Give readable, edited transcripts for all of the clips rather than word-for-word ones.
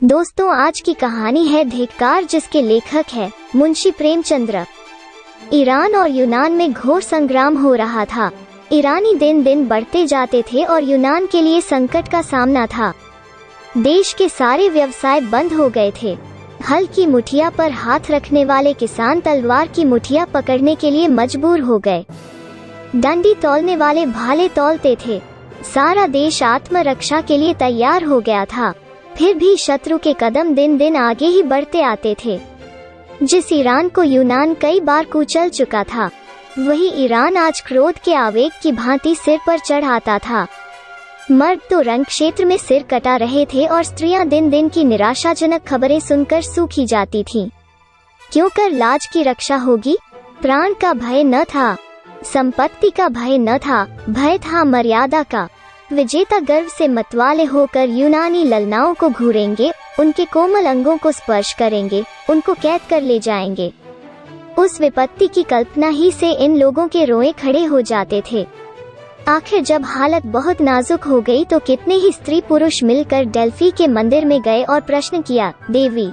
दोस्तों, आज की कहानी है धिक्कार, जिसके लेखक है मुंशी प्रेमचंद्र। ईरान और यूनान में घोर संग्राम हो रहा था। ईरानी दिन दिन बढ़ते जाते थे और यूनान के लिए संकट का सामना था। देश के सारे व्यवसाय बंद हो गए थे। हल की मुठिया पर हाथ रखने वाले किसान तलवार की मुठिया पकड़ने के लिए मजबूर हो गए। डंडी तौलने वाले भाले तौलते थे। सारा देश आत्मरक्षा के लिए तैयार हो गया था। फिर भी शत्रु के कदम दिन दिन आगे ही बढ़ते आते थे। जिस ईरान को यूनान कई बार कुचल चुका था, वही ईरान आज क्रोध के आवेग की भांति सिर पर चढ़ आता था। मर्द तो रण क्षेत्र में सिर कटा रहे थे और स्त्रियां दिन दिन की निराशाजनक खबरें सुनकर सूखी जाती थीं। क्यों कर लाज की रक्षा होगी? प्राण का भय न था, संपत्ति का भय न था, भय था मर्यादा का। विजेता गर्व से मतवाले होकर यूनानी ललनाओं को घूरेंगे, उनके कोमल अंगों को स्पर्श करेंगे, उनको कैद कर ले जाएंगे। उस विपत्ति की कल्पना ही से इन लोगों के रोए खड़े हो जाते थे। आखिर जब हालत बहुत नाजुक हो गई तो कितने ही स्त्री पुरुष मिलकर डेल्फी के मंदिर में गए और प्रश्न किया, देवी,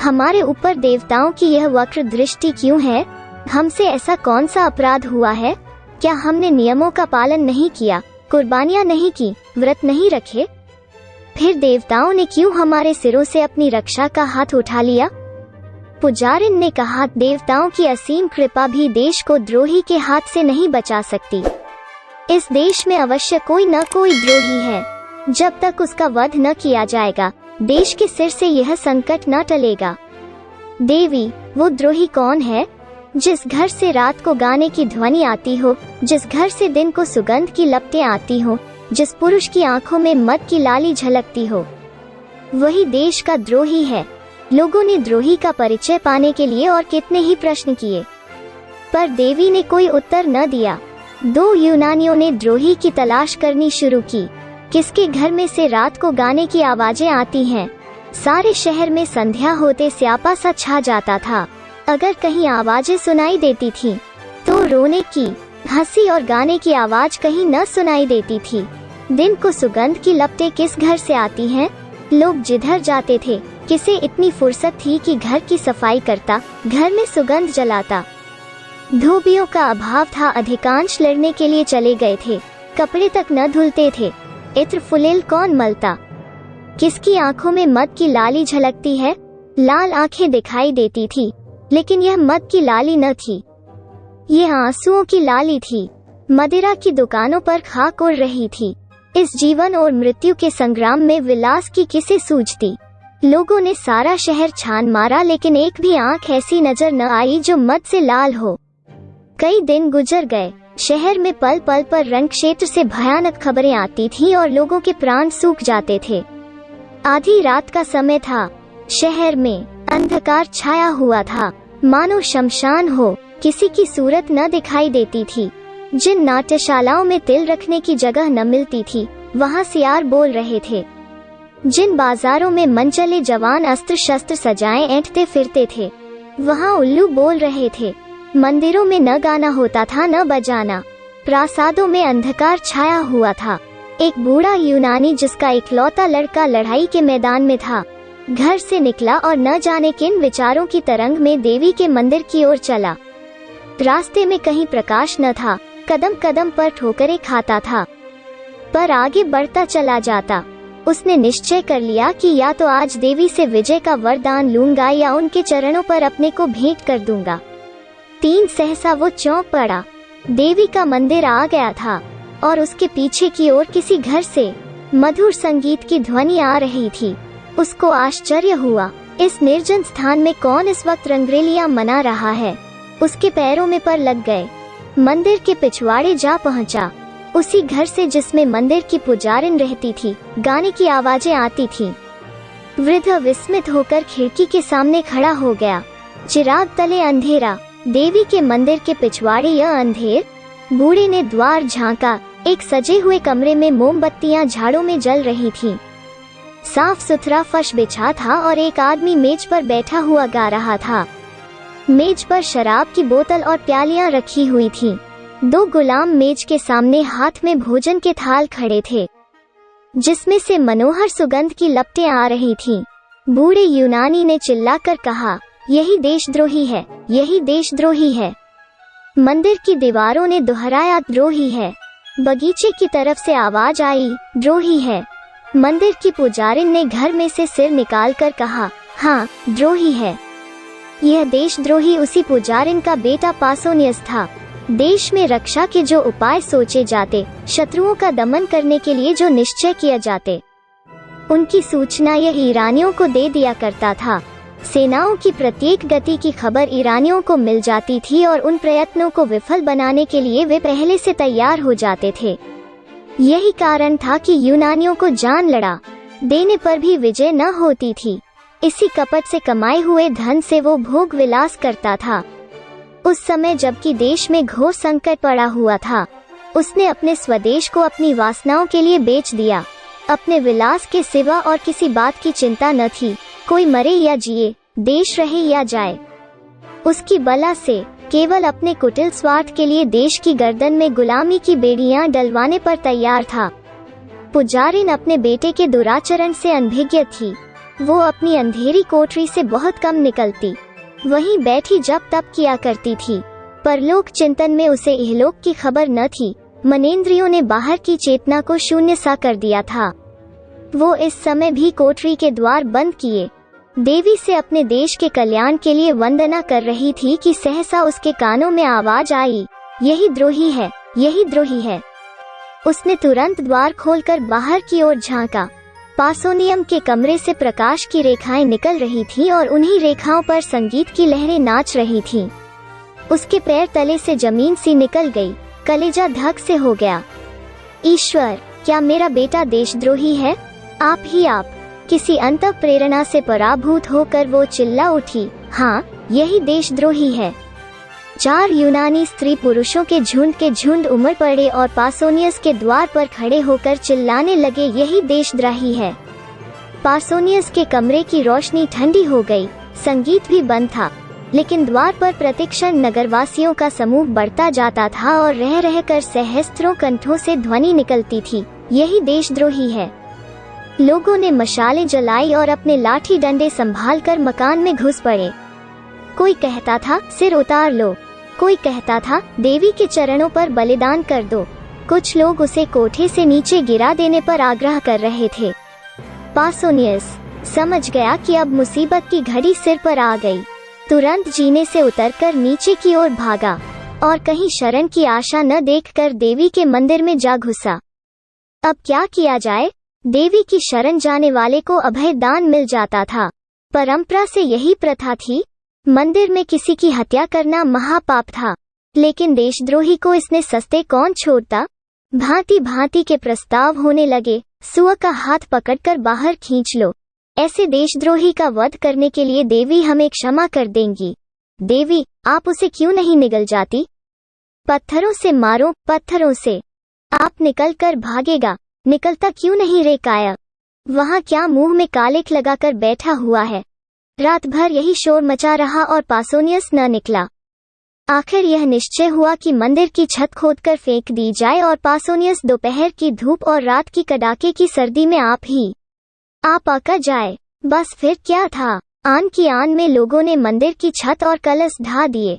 हमारे ऊपर देवताओं की यह वक्र दृष्टि क्यों है? हमसे ऐसा कौन सा अपराध हुआ है? क्या हमने नियमों का पालन नहीं किया, कुर्बानियां नहीं की, व्रत नहीं रखे? फिर देवताओं ने क्यों हमारे सिरों से अपनी रक्षा का हाथ उठा लिया? पुजारिन ने कहा, देवताओं की असीम कृपा भी देश को द्रोही के हाथ से नहीं बचा सकती। इस देश में अवश्य कोई न कोई द्रोही है। जब तक उसका वध न किया जाएगा, देश के सिर से यह संकट न टलेगा। देवी, वो द्रोही कौन है? जिस घर से रात को गाने की ध्वनि आती हो, जिस घर से दिन को सुगंध की लपटें आती हो, जिस पुरुष की आंखों में मद की लाली झलकती हो, वही देश का द्रोही है। लोगों ने द्रोही का परिचय पाने के लिए और कितने ही प्रश्न किए, पर देवी ने कोई उत्तर न दिया। दो यूनानियों ने द्रोही की तलाश करनी शुरू की। किसके घर में से रात को गाने की आवाजें आती हैं? सारे शहर में संध्या होते स्यापा सा छा जाता था। अगर कहीं आवाजें सुनाई देती थीं, तो रोने की, हंसी और गाने की आवाज कहीं न सुनाई देती थी। दिन को सुगंध की लपटें किस घर से आती हैं? लोग जिधर जाते थे, किसे इतनी फुर्सत थी कि घर की सफाई करता, घर में सुगंध जलाता। धोबियों का अभाव था, अधिकांश लड़ने के लिए चले गए थे। कपड़े तक न धुलते थे। इत्र फुलेल कौन मलता? किसकी आंखों में मद की लाली झलकती है? लाल आंखें दिखाई देती थी, लेकिन यह मद की लाली न थी, यह आंसुओं की लाली थी। मदिरा की दुकानों पर खाक उड़ रही थी। इस जीवन और मृत्यु के संग्राम में विलास की किसे सूझती? लोगों ने सारा शहर छान मारा, लेकिन एक भी आंख ऐसी नजर न आई जो मद से लाल हो। कई दिन गुजर गए। शहर में पल पल पर रण क्षेत्र से भयानक खबरें आती थीं और लोगों के प्राण सूख जाते थे। आधी रात का समय था। शहर में अंधकार छाया हुआ था, मानो शमशान हो। किसी की सूरत न दिखाई देती थी। जिन नाट्यशालाओं में तिल रखने की जगह न मिलती थी, वहां सियार बोल रहे थे। जिन बाजारों में मनचले जवान अस्त्र शस्त्र सजाए ऐंठते फिरते थे, वहां उल्लू बोल रहे थे। मंदिरों में न गाना होता था, न बजाना। प्रासादों में अंधकार छाया हुआ था। एक बूढ़ा यूनानी, जिसका इकलौता लड़का लड़ाई के मैदान में था, घर से निकला और न जाने किन विचारों की तरंग में देवी के मंदिर की ओर चला। रास्ते में कहीं प्रकाश न था, कदम कदम पर ठोकरें खाता था, पर आगे बढ़ता चला जाता। उसने निश्चय कर लिया कि या तो आज देवी से विजय का वरदान लूंगा या उनके चरणों पर अपने को भेंट कर दूंगा। सहसा वो चौंक पड़ा। देवी का मंदिर आ गया था और उसके पीछे की ओर किसी घर से मधुर संगीत की ध्वनि आ रही थी। उसको आश्चर्य हुआ, इस निर्जन स्थान में कौन इस वक्त रंगरेलियां मना रहा है? उसके पैरों में पर लग गए। मंदिर के पिछवाड़े जा पहुंचा। उसी घर से जिसमें मंदिर की पुजारिन रहती थी, गाने की आवाजें आती थीं। वृद्ध विस्मित होकर खिड़की के सामने खड़ा हो गया। चिराग तले अंधेरा। देवी के मंदिर के पिछवाड़े यह अंधेर। बूढ़े ने द्वार झांका। एक सजे हुए कमरे में मोमबत्तियां झाड़ों में जल रही थीं। साफ सुथरा फर्श बिछा था और एक आदमी मेज पर बैठा हुआ गा रहा था। मेज पर शराब की बोतल और प्यालियां रखी हुई थीं। दो गुलाम मेज के सामने हाथ में भोजन के थाल खड़े थे, जिसमें से मनोहर सुगंध की लपटें आ रही थीं। बूढ़े यूनानी ने चिल्लाकर कहा, यही देशद्रोही है, यही देशद्रोही है। मंदिर की दीवारों ने दोहराया, द्रोही है। बगीचे की तरफ से आवाज आई, द्रोही है। मंदिर की पुजारिन ने घर में से सिर निकालकर कहा, हाँ, द्रोही है। यह देशद्रोही उसी पुजारिन का बेटा पासोनियस था। देश में रक्षा के जो उपाय सोचे जाते, शत्रुओं का दमन करने के लिए जो निश्चय किए जाते, उनकी सूचना यह ईरानियों को दे दिया करता था। सेनाओं की प्रत्येक गति की खबर ईरानियों को मिल जाती थी और उन प्रयत्नों को विफल बनाने के लिए वे पहले से तैयार हो जाते थे। यही कारण था कि यूनानियों को जान लड़ा देने पर भी विजय न होती थी। इसी कपट से कमाए हुए धन से वो भोग विलास करता था। उस समय जबकि देश में घोर संकट पड़ा हुआ था, उसने अपने स्वदेश को अपनी वासनाओं के लिए बेच दिया। अपने विलास के सिवा और किसी बात की चिंता न थी। कोई मरे या जिए, देश रहे या जाए, उसकी बला से केवल अपने कुटिल स्वार्थ के लिए देश की गर्दन में गुलामी की बेड़ियां डलवाने पर तैयार था। पुजारिन अपने बेटे के दुराचरण से अनभिज्ञ थी। वो अपनी अंधेरी कोठरी से बहुत कम निकलती, वहीं बैठी जप तप किया करती थी। परलोक चिंतन में उसे इहलोक की खबर न थी। मनेंद्रियों ने बाहर की चेतना को शून्य सा कर दिया था। वो इस समय भी कोठरी के द्वार बंद किए देवी से अपने देश के कल्याण के लिए वंदना कर रही थी कि सहसा उसके कानों में आवाज आई, यही द्रोही है, यही द्रोही है। उसने तुरंत द्वार खोलकर बाहर की ओर झांका। पासोनियम के कमरे से प्रकाश की रेखाएं निकल रही थीं और उन्हीं रेखाओं पर संगीत की लहरें नाच रही थीं। उसके पैर तले से जमीन सी निकल गई। कलेजा धक से हो गया। ईश्वर, क्या मेरा बेटा देशद्रोही है? आप ही आप। किसी अंतः प्रेरणा से पराभूत होकर वो चिल्ला उठी, हाँ, यही देशद्रोही है। 4 यूनानी स्त्री पुरुषों के झुंड उमड़ पड़े और पासोनियस के द्वार पर खड़े होकर चिल्लाने लगे, यही देशद्रोही है। पासोनियस के कमरे की रोशनी ठंडी हो गई, संगीत भी बंद था, लेकिन द्वार पर प्रतिक्षण नगरवासियों का समूह बढ़ता जाता था और रह रहकर सहस्त्रों कंठों से ध्वनि निकलती थी, यही देशद्रोही है। लोगों ने मशालें जलाई और अपने लाठी डंडे संभालकर मकान में घुस पड़े। कोई कहता था, सिर उतार लो। कोई कहता था, देवी के चरणों पर बलिदान कर दो। कुछ लोग उसे कोठे से नीचे गिरा देने पर आग्रह कर रहे थे। पासोनियस समझ गया कि अब मुसीबत की घड़ी सिर पर आ गई। तुरंत जीने से उतरकर नीचे की ओर भागा और कहीं शरण की आशा न देखकर देवी के मंदिर में जा घुसा। अब क्या किया जाए? देवी की शरण जाने वाले को अभय दान मिल जाता था। परंपरा से यही प्रथा थी। मंदिर में किसी की हत्या करना महापाप था, लेकिन देशद्रोही को इसने सस्ते कौन छोड़ता। भांति भांति के प्रस्ताव होने लगे। सुअ का हाथ पकड़कर बाहर खींच लो, ऐसे देशद्रोही का वध करने के लिए देवी हमें क्षमा कर देंगी। देवी, आप उसे क्यों नहीं निगल जाती? पत्थरों से मारो, पत्थरों से। आप निकल कर भागेगा, निकलता क्यों नहीं रे काया? वहाँ क्या मुंह में कालिख लगाकर बैठा हुआ है? रात भर यही शोर मचा रहा और पासोनियस न निकला। आखिर यह निश्चय हुआ कि मंदिर की छत खोदकर फेंक दी जाए और पासोनियस दोपहर की धूप और रात की कड़ाके की सर्दी में आप आका जाए। बस फिर क्या था, आन की आन में लोगों ने मंदिर की छत और कलश ढा दिए।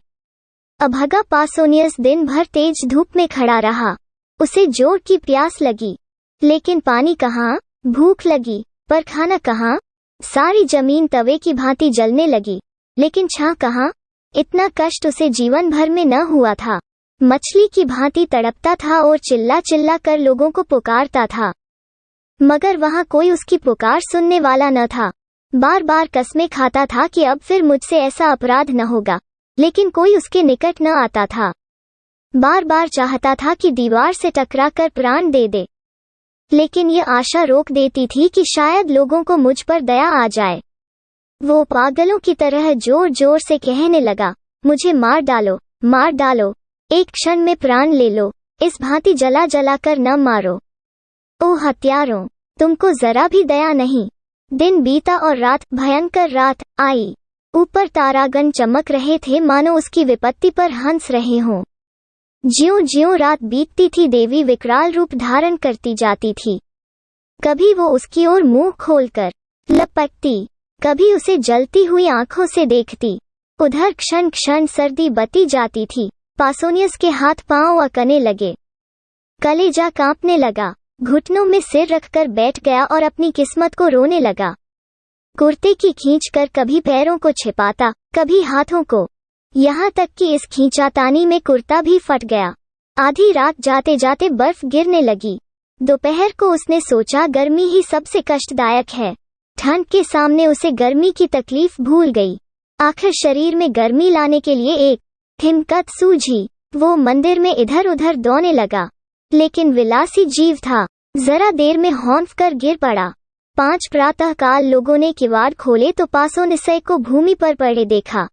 अभागा पासोनियस दिन भर तेज धूप में खड़ा रहा। उसे जोर की प्यास लगी, लेकिन पानी कहाँ, भूख लगी, पर खाना कहाँ। सारी जमीन तवे की भांति जलने लगी, लेकिन छां कहाँ। इतना कष्ट उसे जीवन भर में न हुआ था। मछली की भांति तड़पता था और चिल्ला चिल्ला कर लोगों को पुकारता था, मगर वहां कोई उसकी पुकार सुनने वाला न था। बार बार कस्में खाता था कि अब फिर मुझसे ऐसा अपराध न होगा, लेकिन कोई उसके निकट न आता था। बार बार चाहता था कि दीवार से टकराकर प्राण दे दे, लेकिन ये आशा रोक देती थी कि शायद लोगों को मुझ पर दया आ जाए। वो पागलों की तरह जोर जोर से कहने लगा, मुझे मार डालो, मार डालो, एक क्षण में प्राण ले लो, इस भांति जला जला कर न मारो। ओ हत्यारों, तुमको जरा भी दया नहीं। दिन बीता और रात, भयंकर रात आई। ऊपर तारागण चमक रहे थे, मानो उसकी विपत्ति पर हंस रहे हों। ज्यों ज्यों रात बीतती थी, देवी विकराल रूप धारण करती जाती थी। कभी वो उसकी ओर मुंह खोलकर लपकती, कभी उसे जलती हुई आंखों से देखती। उधर क्षण क्षण सर्दी बती जाती थी। पासोनियस के हाथ पांव अकने लगे, कलेजा कांपने लगा। घुटनों में सिर रखकर बैठ गया और अपनी किस्मत को रोने लगा। कुर्ते की खींच कर कभी पैरों को छिपाता, कभी हाथों को, यहाँ तक कि इस खींचातानी में कुर्ता भी फट गया। आधी रात जाते जाते बर्फ गिरने लगी। दोपहर को उसने सोचा गर्मी ही सबसे कष्टदायक है। ठंड के सामने उसे गर्मी की तकलीफ भूल गई। आखिर शरीर में गर्मी लाने के लिए एक हिम्मत सूझी। वो मंदिर में इधर उधर दौड़ने लगा, लेकिन विलासी जीव था, जरा देर में हौंफ कर गिर पड़ा। 5 प्रातःकाल लोगों ने किवाड़ खोले तो पासोनियस को भूमि पर पड़े देखा।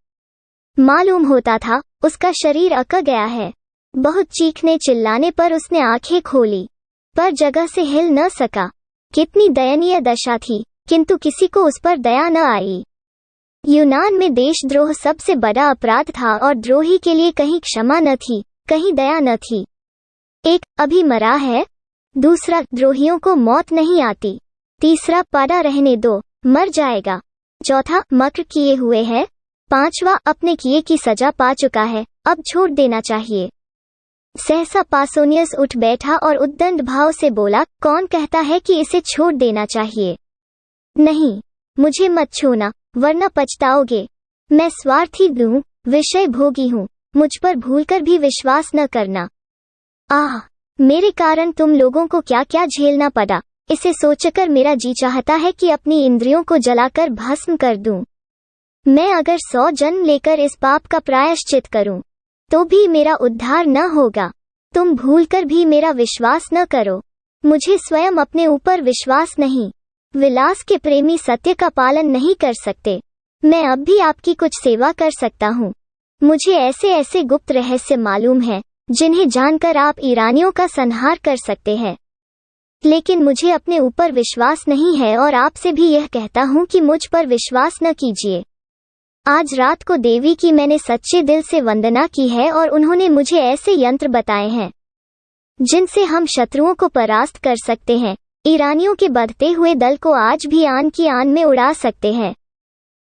मालूम होता था उसका शरीर अक गया है। बहुत चीखने चिल्लाने पर उसने आंखें खोली, पर जगह से हिल न सका। कितनी दयनीय दशा थी, किंतु किसी को उस पर दया न आई। यूनान में देशद्रोह सबसे बड़ा अपराध था और द्रोही के लिए कहीं क्षमा न थी, कहीं दया न थी। एक, अभी मरा है। दूसरा, द्रोहियों को मौत नहीं आती। तीसरा, पड़ा रहने दो, मर जाएगा। चौथा, मक्र किए हुए है। पांचवा, अपने किए की सजा पा चुका है, अब छोड़ देना चाहिए। सहसा पासोनियस उठ बैठा और उद्दंड भाव से बोला, कौन कहता है कि इसे छोड़ देना चाहिए? नहीं, मुझे मत छूना, वरना पछताओगे। मैं स्वार्थी हूँ, विषय भोगी हूँ, मुझ पर भूलकर भी विश्वास न करना। आह, मेरे कारण तुम लोगों को क्या क्या झेलना पड़ा, इसे सोचकर मेरा जी चाहता है कि अपनी इंद्रियों को जलाकर भस्म कर दूं। मैं अगर 100 जन्म लेकर इस पाप का प्रायश्चित करूं, तो भी मेरा उद्धार न होगा। तुम भूलकर भी मेरा विश्वास न करो। मुझे स्वयं अपने ऊपर विश्वास नहीं। विलास के प्रेमी सत्य का पालन नहीं कर सकते। मैं अब भी आपकी कुछ सेवा कर सकता हूँ। मुझे ऐसे ऐसे गुप्त रहस्य मालूम है, जिन्हें जानकर आप ईरानियों का संहार कर सकते हैं। लेकिन मुझे अपने ऊपर विश्वास नहीं है और आपसे भी यह कहता हूँ कि मुझ पर विश्वास न कीजिए। आज रात को देवी की मैंने सच्चे दिल से वंदना की है और उन्होंने मुझे ऐसे यंत्र बताए हैं जिनसे हम शत्रुओं को परास्त कर सकते हैं। ईरानियों के बढ़ते हुए दल को आज भी आन की आन में उड़ा सकते हैं।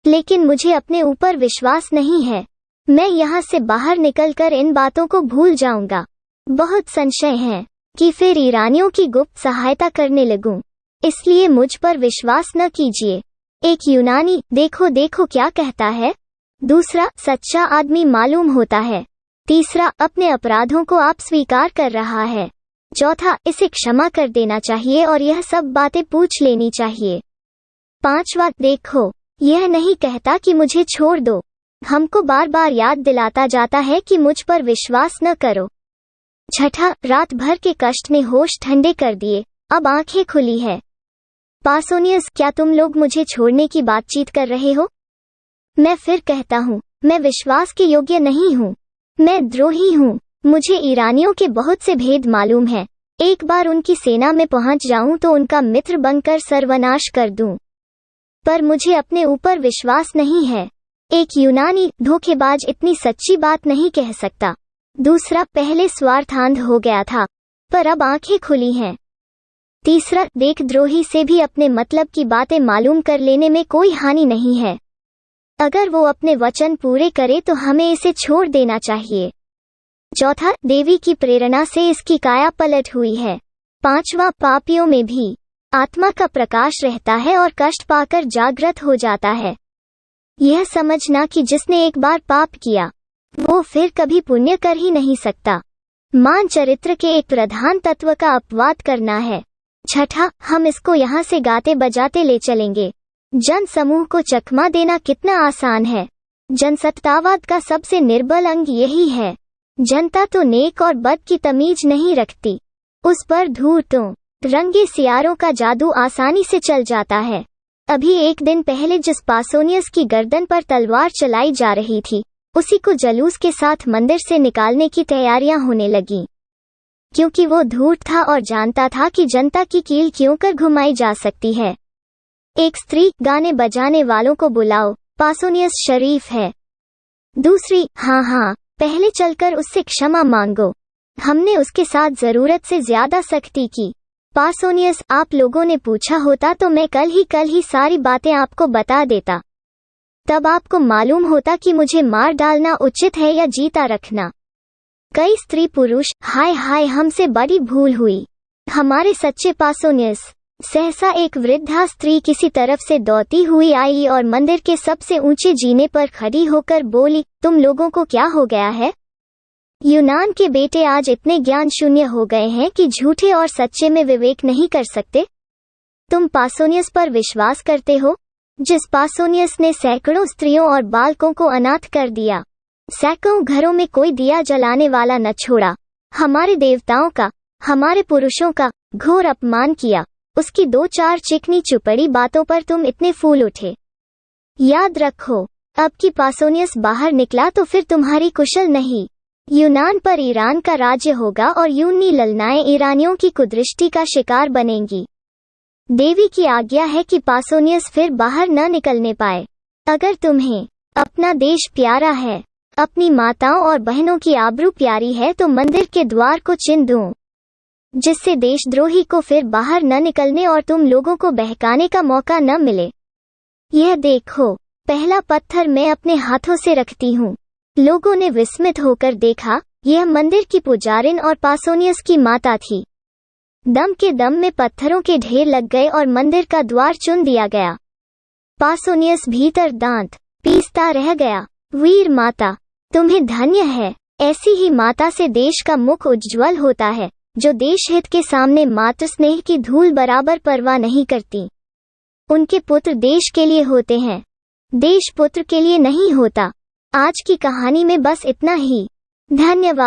लेकिन मुझे अपने ऊपर विश्वास नहीं है। मैं यहाँ से बाहर निकलकर इन बातों को भूल जाऊंगा। बहुत संशय है कि फिर ईरानियों की गुप्त सहायता करने लगूं। इसलिए मुझ पर विश्वास न कीजिए। एक यूनानी, देखो देखो क्या कहता है। दूसरा, सच्चा आदमी मालूम होता है। तीसरा, अपने अपराधों को आप स्वीकार कर रहा है। चौथा, इसे क्षमा कर देना चाहिए और यह सब बातें पूछ लेनी चाहिए। पांचवा, देखो, यह नहीं कहता कि मुझे छोड़ दो, हमको बार बार याद दिलाता जाता है कि मुझ पर विश्वास न करो। छठा, रात भर के कष्ट ने होश ठंडे कर दिए, अब आंखें खुली है। पासोनियस, क्या तुम लोग मुझे छोड़ने की बातचीत कर रहे हो? मैं फिर कहता हूँ, मैं विश्वास के योग्य नहीं हूँ। मैं द्रोही हूँ। मुझे ईरानियों के बहुत से भेद मालूम है। एक बार उनकी सेना में पहुंच जाऊं तो उनका मित्र बनकर सर्वनाश कर दूं। पर मुझे अपने ऊपर विश्वास नहीं है। एक यूनानी धोखेबाज इतनी सच्ची बात नहीं कह सकता। दूसरा, पहले स्वार्थांध हो गया था, पर अब आंखें खुली हैं। तीसरा, देशद्रोही से भी अपने मतलब की बातें मालूम कर लेने में कोई हानि नहीं है। अगर वो अपने वचन पूरे करे तो हमें इसे छोड़ देना चाहिए। चौथा, देवी की प्रेरणा से इसकी काया पलट हुई है। पांचवा, पापियों में भी आत्मा का प्रकाश रहता है और कष्ट पाकर जागृत हो जाता है। यह समझना कि जिसने एक बार पाप किया वो फिर कभी पुण्य कर ही नहीं सकता। मान चरित्र के एक प्रधान तत्व का अपवाद करना है। छठा, हम इसको यहाँ से गाते बजाते ले चलेंगे। जन समूह को चकमा देना कितना आसान है। जनसत्तावाद का सबसे निर्बल अंग यही है। जनता तो नेक और बद की तमीज नहीं रखती। उस पर धूर्तों रंगे सियारों का जादू आसानी से चल जाता है। अभी एक दिन पहले जिस पासोनियस की गर्दन पर तलवार चलाई जा रही थी, उसी को जलूस के साथ मंदिर से निकालने की तैयारियां होने लगीं। क्योंकि वो धूर्त था और जानता था कि जनता की कील क्यों कर घुमाई जा सकती है। एक स्त्री, गाने बजाने वालों को बुलाओ, पासोनियस शरीफ है। दूसरी, हाँ, पहले चलकर उससे क्षमा मांगो, हमने उसके साथ जरूरत से ज्यादा सख्ती की। पासोनियस, आप लोगों ने पूछा होता तो मैं कल ही सारी बातें आपको बता देता। तब आपको मालूम होता कि मुझे मार डालना उचित है या जीता रखना। कई स्त्री पुरुष, हाय हाय, हमसे बड़ी भूल हुई। हमारे सच्चे पासोनियस। सहसा एक वृद्धा स्त्री किसी तरफ से दौड़ती हुई आई और मंदिर के सबसे ऊंचे जीने पर खड़ी होकर बोली, तुम लोगों को क्या हो गया है? यूनान के बेटे आज इतने ज्ञान शून्य हो गए हैं कि झूठे और सच्चे में विवेक नहीं कर सकते। तुम पासोनियस पर विश्वास करते हो, जिस पासोनियस ने सैकड़ों स्त्रियों और बालकों को अनाथ कर दिया, सैकड़ों घरों में कोई दिया जलाने वाला न छोड़ा, हमारे देवताओं का, हमारे पुरुषों का घोर अपमान किया। उसकी 2-4 चिकनी चुपड़ी बातों पर तुम इतने फूल उठे। याद रखो, अब की पासोनियस बाहर निकला तो फिर तुम्हारी कुशल नहीं। यूनान पर ईरान का राज्य होगा और यूनी ललनाएं ईरानियों की कुदृष्टि का शिकार बनेंगी। देवी की आज्ञा है कि पासोनियस फिर बाहर न निकलने पाए। अगर तुम्हें अपना देश प्यारा है, अपनी माताओं और बहनों की आबरू प्यारी है, तो मंदिर के द्वार को चिन्ह दो, जिससे देशद्रोही को फिर बाहर न निकलने और तुम लोगों को बहकाने का मौका न मिले। यह देखो, पहला पत्थर मैं अपने हाथों से रखती हूँ। लोगों ने विस्मित होकर देखा, यह मंदिर की पुजारिन और पासोनियस की माता थी। दम के दम में पत्थरों के ढेर लग गए और मंदिर का द्वार चुन दिया गया। पासोनियस भीतर दांत पीसता रह गया। वीर माता, तुम्हें धन्य है। ऐसी ही माता से देश का मुख उज्ज्वल होता है, जो देश हित के सामने मातृ स्नेह की धूल बराबर परवाह नहीं करती। उनके पुत्र देश के लिए होते हैं, देश पुत्र के लिए नहीं होता। आज की कहानी में बस इतना ही। धन्यवाद।